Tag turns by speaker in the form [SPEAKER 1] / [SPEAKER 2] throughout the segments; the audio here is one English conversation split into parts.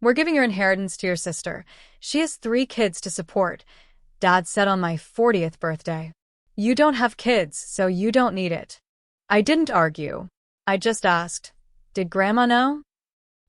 [SPEAKER 1] We're giving your inheritance to your sister. She has 3 kids to support, Dad said on my 40th birthday. You don't have kids, so you don't need it. I didn't argue. I just asked, did Grandma know?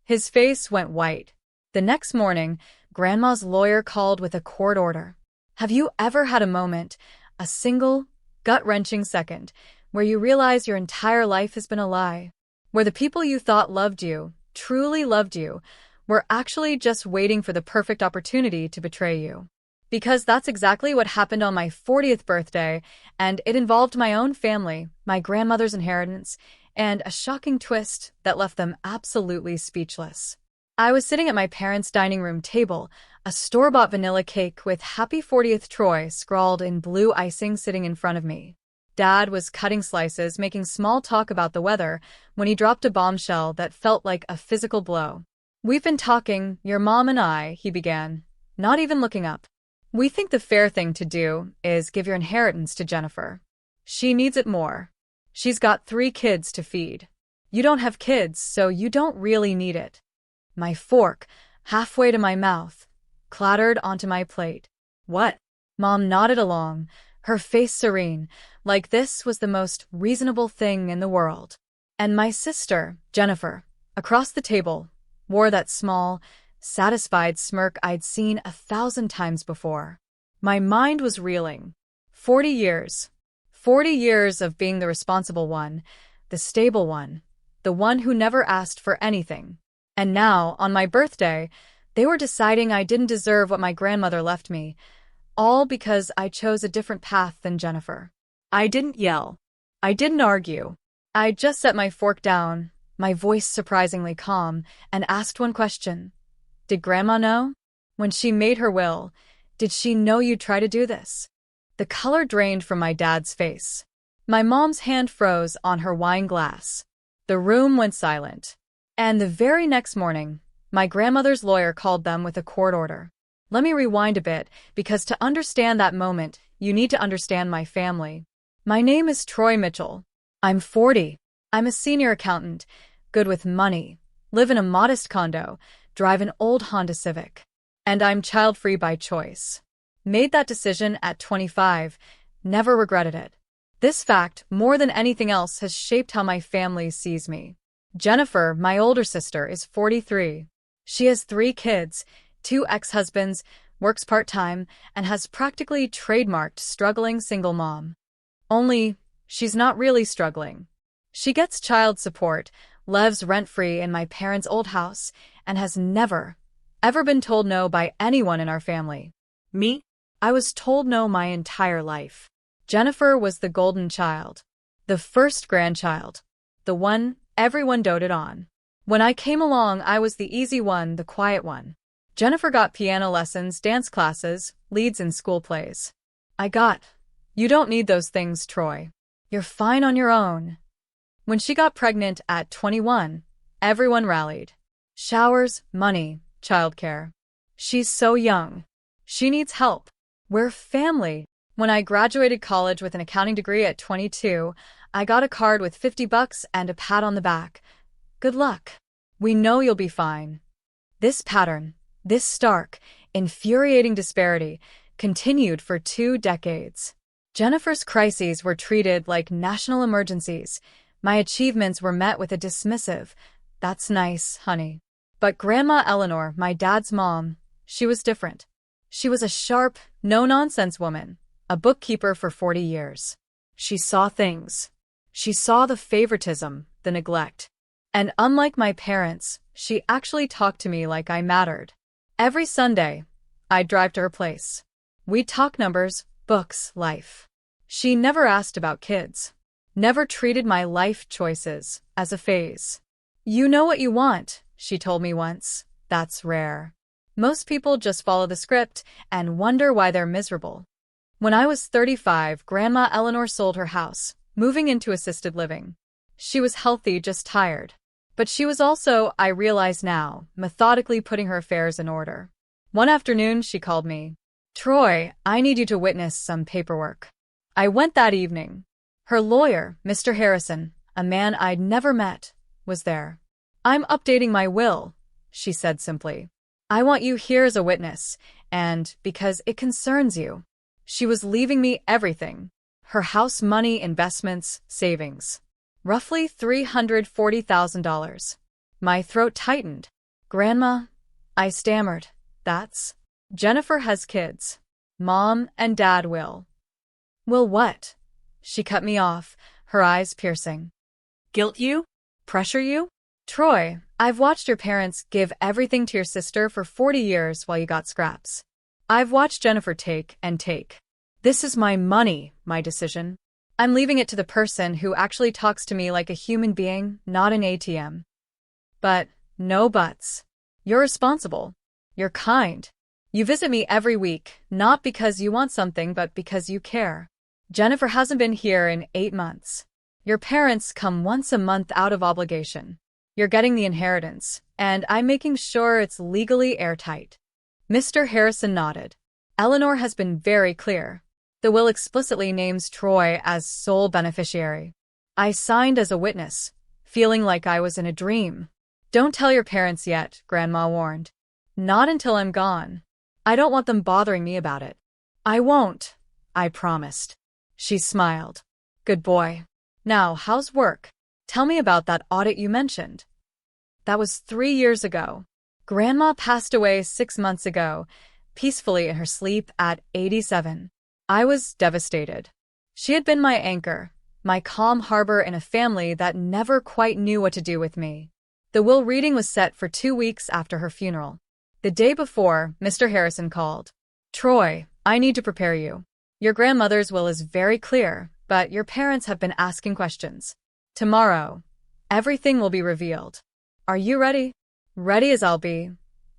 [SPEAKER 1] His face went white. The next morning, Grandma's lawyer called with a court order. Have you ever had a moment, a single, gut-wrenching second, where you realize your entire life has been a lie? Where the people you thought loved you, truly loved you, were actually just waiting for the perfect opportunity to betray you? Because that's exactly what happened on my 40th birthday, and it involved my own family, my grandmother's inheritance, and a shocking twist that left them absolutely speechless. I was sitting at my parents' dining room table, a store-bought vanilla cake with Happy 40th Troy scrawled in blue icing sitting in front of me. Dad was cutting slices, making small talk about the weather, when he dropped a bombshell that felt like a physical blow. We've been talking, your mom and I, he began, not even looking up. We think the fair thing to do is give your inheritance to Jennifer. She needs it more. She's got 3 kids to feed. You don't have kids, so you don't really need it. My fork, halfway to my mouth, clattered onto my plate. What? Mom nodded along, her face serene, like this was the most reasonable thing in the world. And my sister, Jennifer, across the table, wore that small, satisfied smirk I'd seen 1,000 times before. My mind was reeling. 40 years. 40 years of being the responsible one, the stable one, the one who never asked for anything. And now, on my birthday, they were deciding I didn't deserve what my grandmother left me, all because I chose a different path than Jennifer. I didn't yell. I didn't argue. I just set my fork down, my voice surprisingly calm, and asked one question. Did Grandma know? When she made her will, did she know you'd try to do this? The color drained from my dad's face. My mom's hand froze on her wine glass. The room went silent. And the very next morning, my grandmother's lawyer called them with a court order. Let me rewind a bit, because to understand that moment, you need to understand my family. My name is Troy Mitchell. I'm 40. I'm a senior accountant, good with money, live in a modest condo, drive an old Honda Civic. And I'm child-free by choice. Made that decision at 25, never regretted it. This fact, more than anything else, has shaped how my family sees me. Jennifer, my older sister, is 43. She has 3 kids, 2 ex-husbands, works part-time, and has practically trademarked struggling single mom. Only, she's not really struggling. She gets child support, lives rent-free in my parents' old house, and has never, ever been told no by anyone in our family. Me? I was told no my entire life. Jennifer was the golden child, the first grandchild, the one everyone doted on. When I came along, I was the easy one, the quiet one. Jennifer got piano lessons, dance classes, leads in school plays. You don't need those things, Troy. You're fine on your own. When she got pregnant at 21, everyone rallied. Showers, money, childcare. She's so young. She needs help. We're family. When I graduated college with an accounting degree at 22, I got a card with $50 and a pat on the back. Good luck. We know you'll be fine. This pattern, this stark, infuriating disparity, continued for 2 decades. Jennifer's crises were treated like national emergencies. My achievements were met with a dismissive, "That's nice, honey." But Grandma Eleanor, my dad's mom, she was different. She was a sharp, no-nonsense woman, a bookkeeper for 40 years. She saw things. She saw the favoritism, the neglect. And unlike my parents, she actually talked to me like I mattered. Every Sunday, I'd drive to her place. We'd talk numbers, books, life. She never asked about kids. Never treated my life choices as a phase. You know what you want, she told me once. That's rare. Most people just follow the script and wonder why they're miserable. When I was 35, Grandma Eleanor sold her house, moving into assisted living. She was healthy, just tired. But she was also, I realize now, methodically putting her affairs in order. One afternoon, she called me. Troy, I need you to witness some paperwork. I went that evening. Her lawyer, Mr. Harrison, a man I'd never met, was there. I'm updating my will, she said simply. I want you here as a witness, and because it concerns you. She was leaving me everything. Her house, money, investments, savings. Roughly $340,000. My throat tightened. Grandma, I stammered. That's... Jennifer has kids. Mom and Dad will. Will what? She cut me off, her eyes piercing. Guilt you? Pressure you? Troy, I've watched your parents give everything to your sister for 40 years while you got scraps. I've watched Jennifer take and take. This is my money, my decision. I'm leaving it to the person who actually talks to me like a human being, not an ATM. But, no buts. You're responsible. You're kind. You visit me every week, not because you want something but because you care. Jennifer hasn't been here in 8 months. Your parents come once a month out of obligation. You're getting the inheritance, and I'm making sure it's legally airtight. Mr. Harrison nodded. Eleanor has been very clear. The will explicitly names Troy as sole beneficiary. I signed as a witness, feeling like I was in a dream. Don't tell your parents yet, Grandma warned. Not until I'm gone. I don't want them bothering me about it. I won't, I promised. She smiled. Good boy. Now, how's work? Tell me about that audit you mentioned. That was 3 years ago. Grandma passed away 6 months ago, peacefully in her sleep at 87. I was devastated. She had been my anchor, my calm harbor in a family that never quite knew what to do with me. The will reading was set for 2 weeks after her funeral. The day before, Mr. Harrison called. Troy, I need to prepare you. Your grandmother's will is very clear, but your parents have been asking questions. Tomorrow, everything will be revealed. Are you ready? Ready as I'll be,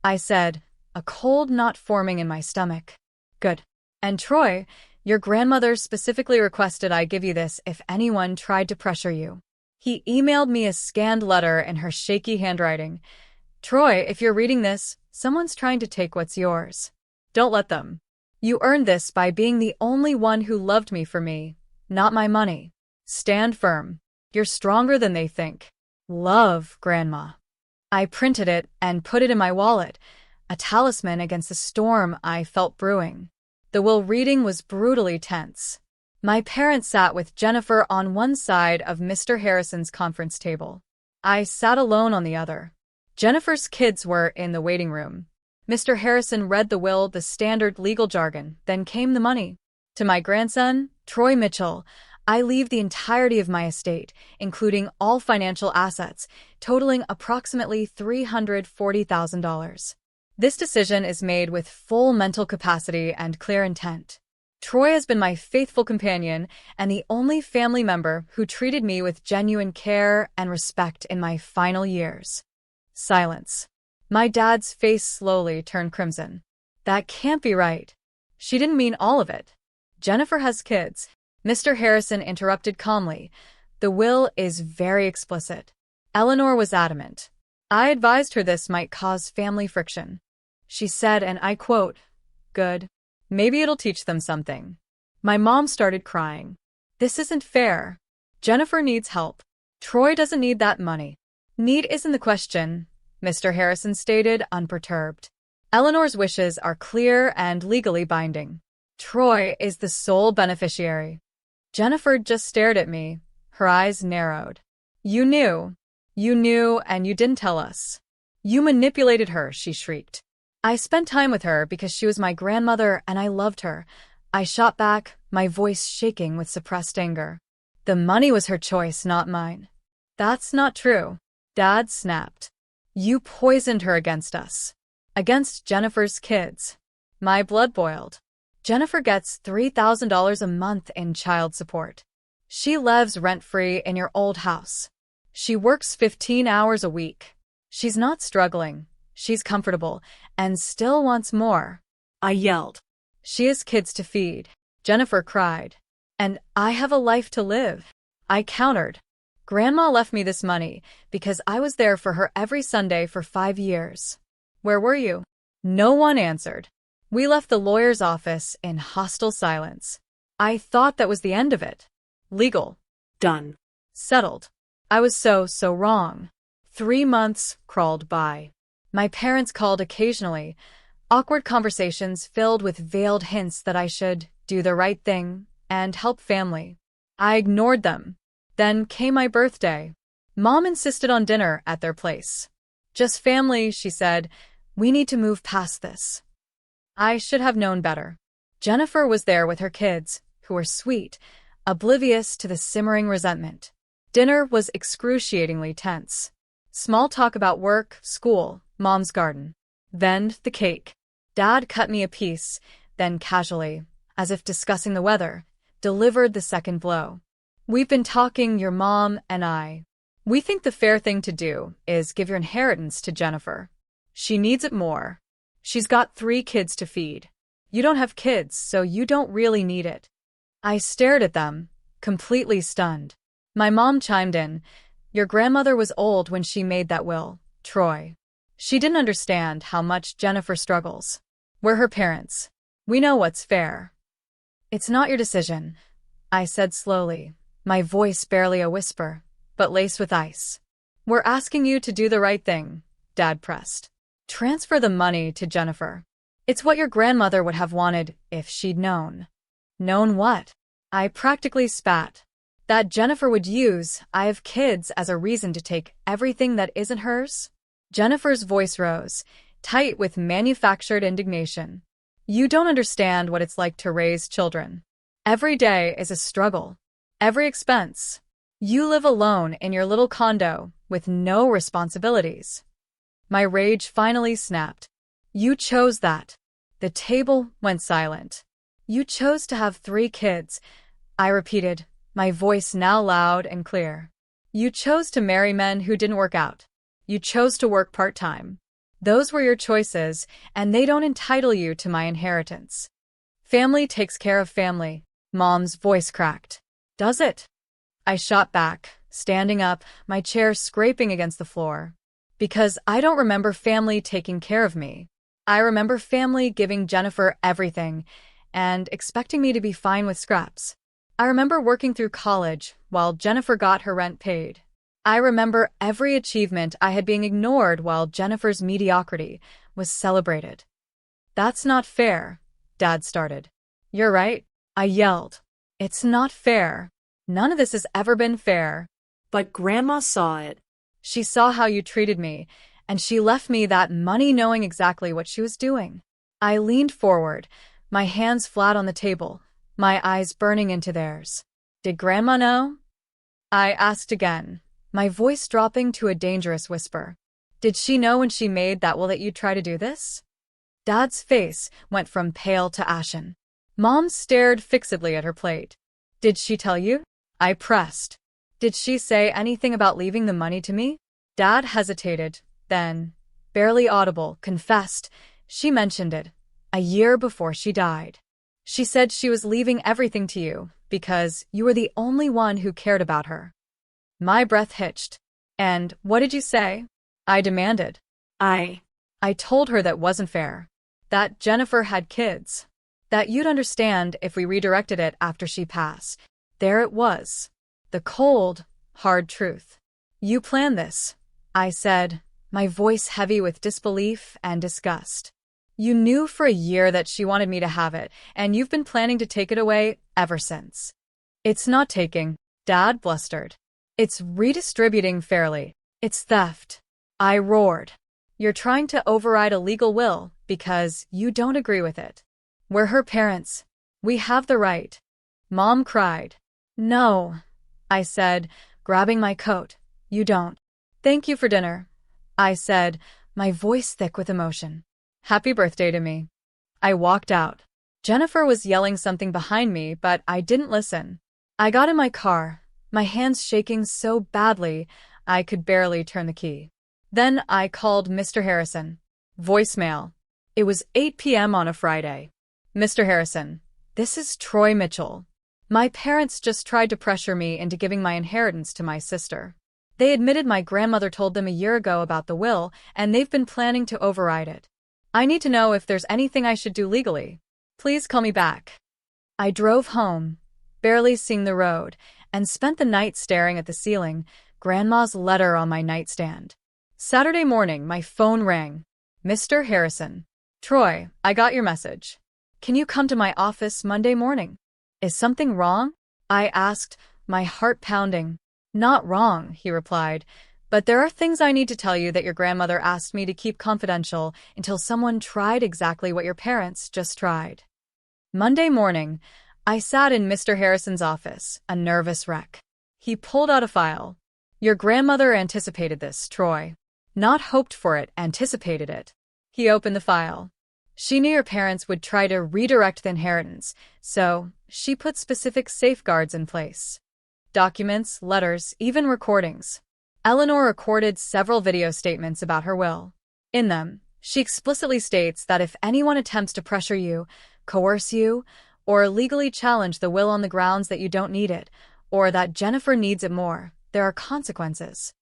[SPEAKER 1] I said, a cold knot forming in my stomach. Good. And Troy, your grandmother specifically requested I give you this if anyone tried to pressure you. He emailed me a scanned letter in her shaky handwriting. Troy, if you're reading this, someone's trying to take what's yours. Don't let them. You earned this by being the only one who loved me for me, not my money. Stand firm. You're stronger than they think. Love, Grandma. I printed it and put it in my wallet, a talisman against the storm I felt brewing. The will reading was brutally tense. My parents sat with Jennifer on one side of Mr. Harrison's conference table. I sat alone on the other. Jennifer's kids were in the waiting room. Mr. Harrison read the will, the standard legal jargon, then came the money. To my grandson, Troy Mitchell, I leave the entirety of my estate, including all financial assets, totaling approximately $340,000. This decision is made with full mental capacity and clear intent. Troy has been my faithful companion and the only family member who treated me with genuine care and respect in my final years. Silence. My dad's face slowly turned crimson. That can't be right. She didn't mean all of it. Jennifer has kids. Mr. Harrison interrupted calmly. The will is very explicit. Eleanor was adamant. I advised her this might cause family friction. She said, and I quote, "Good. Maybe it'll teach them something." My mom started crying. This isn't fair. Jennifer needs help. Troy doesn't need that money. Need isn't the question, Mr. Harrison stated, unperturbed. Eleanor's wishes are clear and legally binding. Troy is the sole beneficiary. Jennifer just stared at me, her eyes narrowed. You knew. You knew and you didn't tell us. You manipulated her, she shrieked. I spent time with her because she was my grandmother and I loved her. I shot back, my voice shaking with suppressed anger. The money was her choice, not mine. That's not true. Dad snapped. You poisoned her against us. Against Jennifer's kids. My blood boiled. Jennifer gets $3,000 a month in child support. She lives rent-free in your old house. She works 15 hours a week. She's not struggling. She's comfortable and still wants more. I yelled. She has kids to feed. Jennifer cried. And I have a life to live. I countered. Grandma left me this money because I was there for her every Sunday for 5 years. Where were you? No one answered. We left the lawyer's office in hostile silence. I thought that was the end of it. Legal. Done. Settled. I was so wrong. 3 months crawled by. My parents called occasionally, awkward conversations filled with veiled hints that I should do the right thing and help family. I ignored them. Then came my birthday. Mom insisted on dinner at their place. Just family, she said. We need to move past this. I should have known better. Jennifer was there with her kids, who were sweet, oblivious to the simmering resentment. Dinner was excruciatingly tense. Small talk about work, school, Mom's garden. Then the cake. Dad cut me a piece, then casually, as if discussing the weather, delivered the second blow. We've been talking, your mom and I. We think the fair thing to do is give your inheritance to Jennifer. She needs it more. She's got 3 kids to feed. You don't have kids, so you don't really need it. I stared at them, completely stunned. My mom chimed in. Your grandmother was old when she made that will, Troy. She didn't understand how much Jennifer struggles. We're her parents. We know what's fair. It's not your decision, I said slowly, my voice barely a whisper, but laced with ice. We're asking you to do the right thing, Dad pressed. Transfer the money to Jennifer. It's what your grandmother would have wanted if she'd known. Known what? I practically spat. That Jennifer would use I have kids as a reason to take everything that isn't hers? Jennifer's voice rose, tight with manufactured indignation. You don't understand what it's like to raise children. Every day is a struggle. Every expense. You live alone in your little condo with no responsibilities. My rage finally snapped. You chose that. The table went silent. You chose to have 3 kids, I repeated, my voice now loud and clear. You chose to marry men who didn't work out. You chose to work part-time. Those were your choices, and they don't entitle you to my inheritance. Family takes care of family, Mom's voice cracked. Does it? I shot back, standing up, my chair scraping against the floor. Because I don't remember family taking care of me. I remember family giving Jennifer everything and expecting me to be fine with scraps. I remember working through college while Jennifer got her rent paid. I remember every achievement I had being ignored while Jennifer's mediocrity was celebrated. That's not fair, Dad started. You're right, I yelled. It's not fair. None of this has ever been fair.
[SPEAKER 2] But Grandma saw it.
[SPEAKER 1] She saw how you treated me, and she left me that money knowing exactly what she was doing. I leaned forward, my hands flat on the table, my eyes burning into theirs. Did Grandma know? I asked again, my voice dropping to a dangerous whisper. Did she know when she made that will that you'd try to do this? Dad's face went from pale to ashen. Mom stared fixedly at her plate. Did she tell you? I pressed. Did she say anything about leaving the money to me? Dad hesitated, then, barely audible, confessed, she mentioned it, a year before she died. She said she was leaving everything to you, because you were the only one who cared about her. My breath hitched. And what did you say? I demanded. I told her that wasn't fair. That Jennifer had kids. That you'd understand if we redirected it after she passed. There it was. The cold, hard truth. You planned this, I said, my voice heavy with disbelief and disgust. You knew for a year that she wanted me to have it, and you've been planning to take it away ever since. It's not taking, Dad blustered. It's redistributing fairly. It's theft. I roared. You're trying to override a legal will because you don't agree with it. We're her parents. We have the right. Mom cried. No, I said, grabbing my coat. You don't. Thank you for dinner, I said, my voice thick with emotion. Happy birthday to me. I walked out. Jennifer was yelling something behind me, but I didn't listen. I got in my car, my hands shaking so badly I could barely turn the key. Then I called Mr. Harrison. Voicemail. It was 8 p.m. on a Friday. Mr. Harrison, this is Troy Mitchell. My parents just tried to pressure me into giving my inheritance to my sister. They admitted my grandmother told them a year ago about the will, and they've been planning to override it. I need to know if there's anything I should do legally. Please call me back. I drove home, barely seeing the road, and spent the night staring at the ceiling, Grandma's letter on my nightstand. Saturday morning, my phone rang. Mr. Harrison. Troy, I got your message. Can you come to my office Monday morning? Is something wrong? I asked, my heart pounding. Not wrong, he replied, but there are things I need to tell you that your grandmother asked me to keep confidential until someone tried exactly what your parents just tried. Monday morning, I sat in Mr. Harrison's office, a nervous wreck. He pulled out a file. Your grandmother anticipated this, Troy. Not hoped for it, anticipated it. He opened the file. She knew your parents would try to redirect the inheritance, so she put specific safeguards in place. Documents, letters, even recordings. Eleanor recorded several video statements about her will. In them, she explicitly states that if anyone attempts to pressure you, coerce you, or legally challenge the will on the grounds that you don't need it, or that Jennifer needs it more, there are consequences.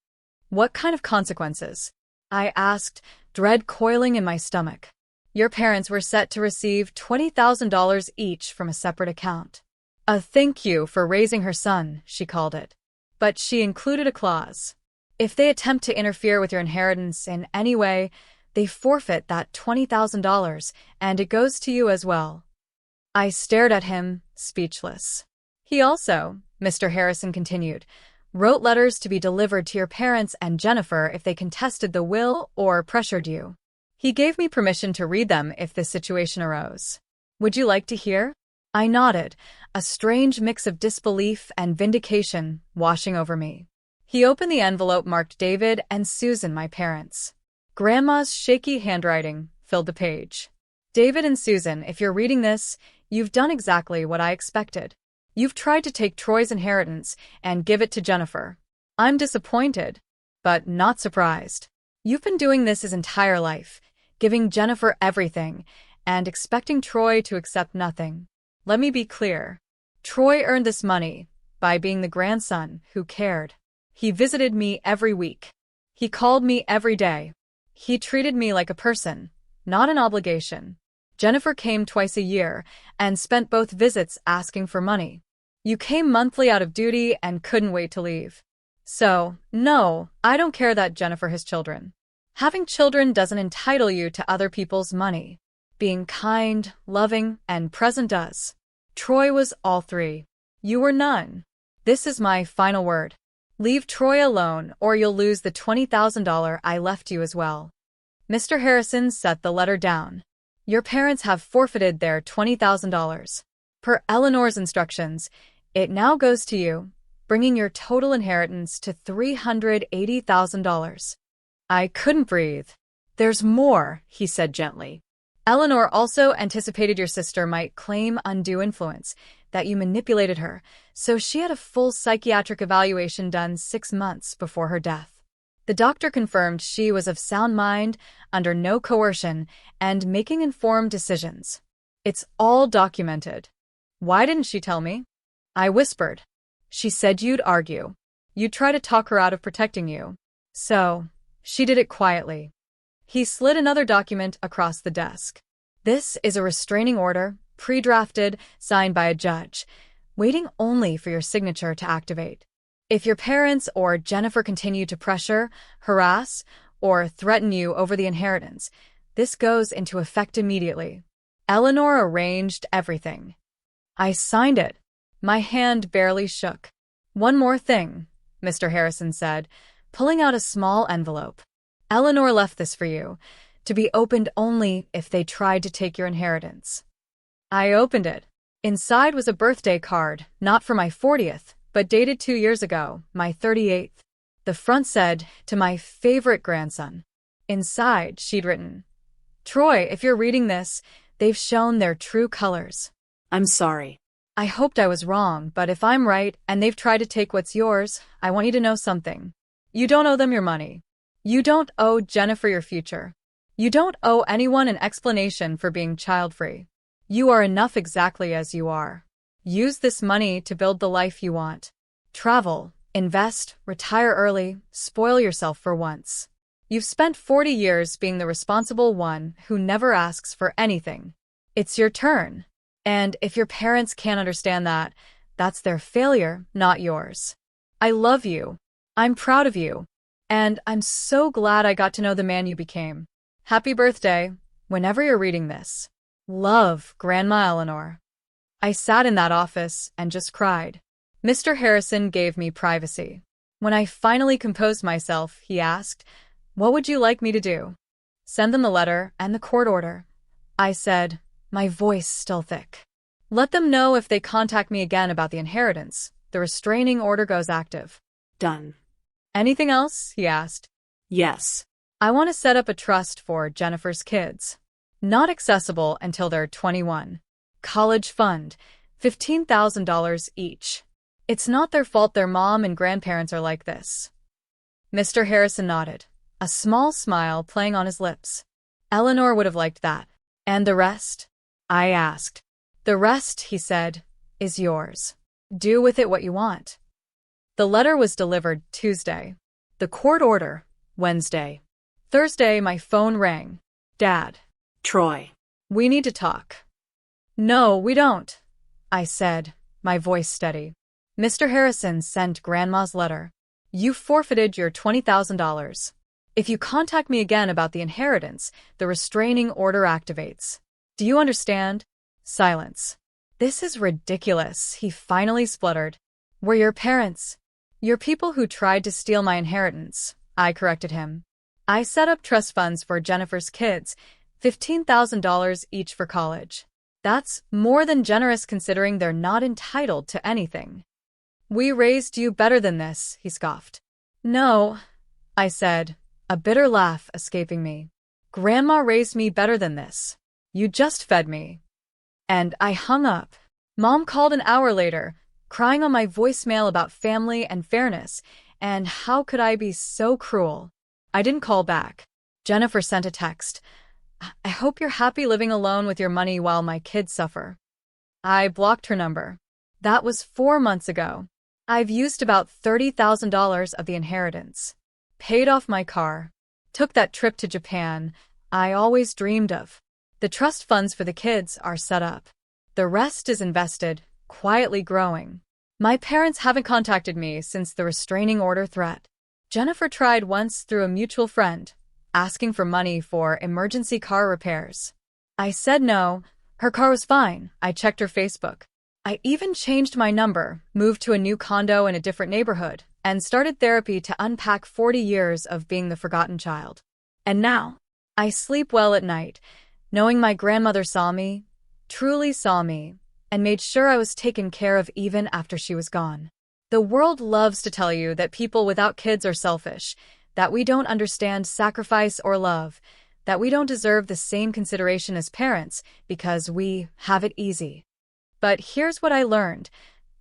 [SPEAKER 1] What kind of consequences? I asked, dread coiling in my stomach. Your parents were set to receive $20,000 each from a separate account. A thank you for raising her son, she called it. But she included a clause. If they attempt to interfere with your inheritance in any way, they forfeit that $20,000, and it goes to you as well. I stared at him, speechless. He also, Mr. Harrison continued, wrote letters to be delivered to your parents and Jennifer if they contested the will or pressured you. He gave me permission to read them if this situation arose. Would you like to hear? I nodded, a strange mix of disbelief and vindication washing over me. He opened the envelope marked David and Susan, my parents. Grandma's shaky handwriting filled the page. David and Susan, if you're reading this, you've done exactly what I expected. You've tried to take Troy's inheritance and give it to Jennifer. I'm disappointed, but not surprised. You've been doing this his entire life, giving Jennifer everything, and expecting Troy to accept nothing. Let me be clear. Troy earned this money by being the grandson who cared. He visited me every week. He called me every day. He treated me like a person, not an obligation. Jennifer came twice a year and spent both visits asking for money. You came monthly out of duty and couldn't wait to leave. So, no, I don't care that Jennifer has children. Having children doesn't entitle you to other people's money. Being kind, loving, and present does. Troy was all three. You were none. This is my final word. Leave Troy alone or you'll lose the $20,000 I left you as well. Mr. Harrison set the letter down. Your parents have forfeited their $20,000. Per Eleanor's instructions, it now goes to you, bringing your total inheritance to $380,000. I couldn't breathe. There's more, he said gently. Eleanor also anticipated your sister might claim undue influence, that you manipulated her, so she had a full psychiatric evaluation done 6 months before her death. The doctor confirmed she was of sound mind, under no coercion, and making informed decisions. It's all documented. Why didn't she tell me? I whispered. She said you'd argue. You'd try to talk her out of protecting you. So, she did it quietly. He slid another document across the desk. This is a restraining order, pre-drafted, signed by a judge, waiting only for your signature to activate. If your parents or Jennifer continue to pressure, harass, or threaten you over the inheritance, this goes into effect immediately. Eleanor arranged everything. I signed it. My hand barely shook. One more thing, Mr. Harrison said, pulling out a small envelope. Eleanor left this for you, to be opened only if they tried to take your inheritance. I opened it. Inside was a birthday card, not for my 40th, but dated 2 years ago, my 38th. The front said, to my favorite grandson. Inside, she'd written, Troy, if you're reading this, they've shown their true colors.
[SPEAKER 2] I'm sorry.
[SPEAKER 1] I hoped I was wrong, but if I'm right and they've tried to take what's yours, I want you to know something. You don't owe them your money. You don't owe Jennifer your future. You don't owe anyone an explanation for being child-free. You are enough exactly as you are. Use this money to build the life you want. Travel, invest, retire early, spoil yourself for once. You've spent 40 years being the responsible one who never asks for anything. It's your turn. And if your parents can't understand that, that's their failure, not yours. I love you. I'm proud of you. And I'm so glad I got to know the man you became. Happy birthday, whenever you're reading this. Love, Grandma Eleanor. I sat in that office and just cried. Mr. Harrison gave me privacy. When I finally composed myself, he asked, "What would you like me to do?" "Send them the letter and the court order," I said, my voice still thick. "Let them know if they contact me again about the inheritance. The restraining order goes active."
[SPEAKER 2] Done.
[SPEAKER 1] "Anything else?" he asked.
[SPEAKER 2] Yes.
[SPEAKER 1] "I want to set up a trust for Jennifer's kids. Not accessible until they're 21. College fund, $15,000 each. It's not their fault their mom and grandparents are like this." Mr. Harrison nodded, a small smile playing on his lips. "Eleanor would have liked that." "And the rest?" I asked. "The rest," he said, "is yours. Do with it what you want." The letter was delivered Tuesday. The court order, Wednesday. Thursday, my phone rang. "Dad."
[SPEAKER 2] Troy.
[SPEAKER 1] "We need to talk." "No, we don't," I said, my voice steady. "Mr. Harrison sent Grandma's letter. You forfeited your $20,000. If you contact me again about the inheritance, the restraining order activates. Do you understand?" Silence. "This is ridiculous," he finally spluttered. "We're your parents. You're people who tried to steal my inheritance," I corrected him. "I set up trust funds for Jennifer's kids, $15,000 each for college. That's more than generous considering they're not entitled to anything." "We raised you better than this," he scoffed. "No," I said, a bitter laugh escaping me. "Grandma raised me better than this. You just fed me." And I hung up. Mom called an hour later, crying on my voicemail about family and fairness, and how could I be so cruel? I didn't call back. Jennifer sent a text. "I hope you're happy living alone with your money while my kids suffer." I blocked her number. That was 4 months ago. I've used about $30,000 of the inheritance. Paid off my car. Took that trip to Japan I always dreamed of. The trust funds for the kids are set up. The rest is invested, quietly growing. My parents haven't contacted me since the restraining order threat. Jennifer tried once through a mutual friend, asking for money for emergency car repairs. I said no. Her car was fine. I checked her Facebook. I even changed my number, moved to a new condo in a different neighborhood, and started therapy to unpack 40 years of being the forgotten child. And now, I sleep well at night, knowing my grandmother saw me, truly saw me, and made sure I was taken care of even after she was gone. The world loves to tell you that people without kids are selfish, that we don't understand sacrifice or love, that we don't deserve the same consideration as parents because we have it easy. But here's what I learned.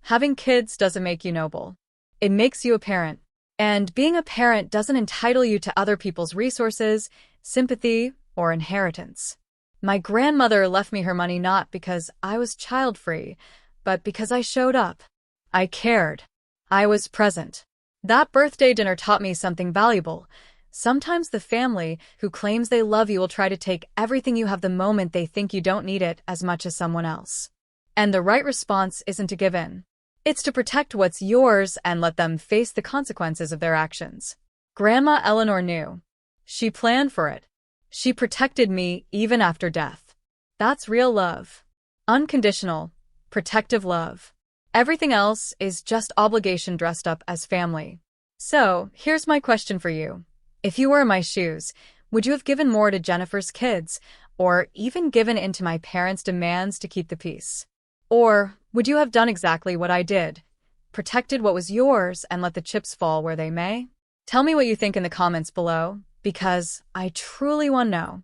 [SPEAKER 1] Having kids doesn't make you noble. It makes you a parent. And being a parent doesn't entitle you to other people's resources, sympathy, or inheritance. My grandmother left me her money not because I was child-free, but because I showed up. I cared. I was present. That birthday dinner taught me something valuable. Sometimes the family who claims they love you will try to take everything you have the moment they think you don't need it as much as someone else. And the right response isn't to give in. It's to protect what's yours and let them face the consequences of their actions. Grandma Eleanor knew. She planned for it. She protected me even after death. That's real love. Unconditional, protective love. Everything else is just obligation dressed up as family. So, here's my question for you. If you were in my shoes, would you have given more to Jennifer's kids, or even given in to my parents' demands to keep the peace? Or would you have done exactly what I did? Protected what was yours and let the chips fall where they may? Tell me what you think in the comments below, because I truly want to know.